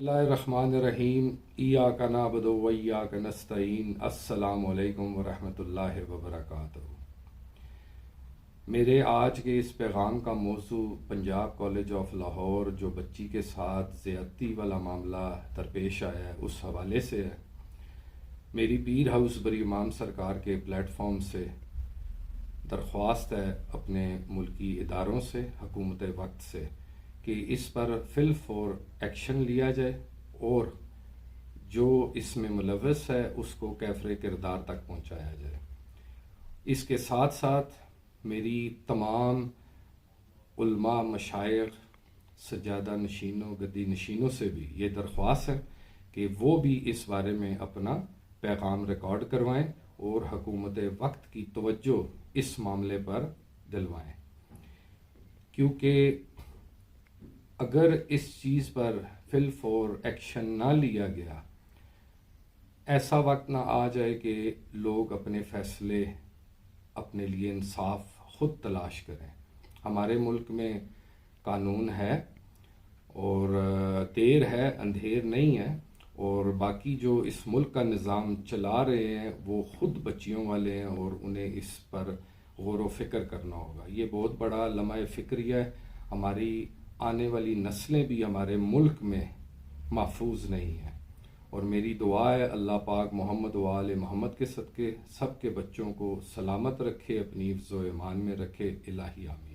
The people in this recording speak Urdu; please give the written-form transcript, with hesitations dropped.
اللہ الرحمن الرحیم ایاک نعبد و ایاک نستعین السلام علیکم ورحمۃ اللہ وبرکاتہ۔ میرے آج کے اس پیغام کا موضوع پنجاب کالج آف لاہور جو بچی کے ساتھ زیادتی والا معاملہ درپیش آیا ہے اس حوالے سے ہے۔ میری پیر ہاؤس بری امام سرکار کے پلیٹ فارم سے درخواست ہے اپنے ملکی اداروں سے، حکومت وقت سے، کہ اس پر فی الفور ایکشن لیا جائے اور جو اس میں ملوث ہے اس کو کیفر کردار تک پہنچایا جائے۔ اس کے ساتھ ساتھ میری تمام علماء، مشائخ، سجادہ نشینوں، گدی نشینوں سے بھی یہ درخواست ہے کہ وہ بھی اس بارے میں اپنا پیغام ریکارڈ کروائیں اور حکومت وقت کی توجہ اس معاملے پر دلوائیں، کیونکہ اگر اس چیز پر فی الفور ایکشن نہ لیا گیا، ایسا وقت نہ آ جائے کہ لوگ اپنے فیصلے، اپنے لیے انصاف خود تلاش کریں۔ ہمارے ملک میں قانون ہے اور دیر ہے، اندھیر نہیں ہے، اور باقی جو اس ملک کا نظام چلا رہے ہیں وہ خود بچیوں والے ہیں اور انہیں اس پر غور و فکر کرنا ہوگا۔ یہ بہت بڑا لمحہ فکریہ ہے۔ ہماری آنے والی نسلیں بھی ہمارے ملک میں محفوظ نہیں ہیں، اور میری دعا ہے اللہ پاک محمد و آل محمد کے صدقے سب کے بچوں کو سلامت رکھے، اپنی حفظ و ایمان میں رکھے، الہی آمین۔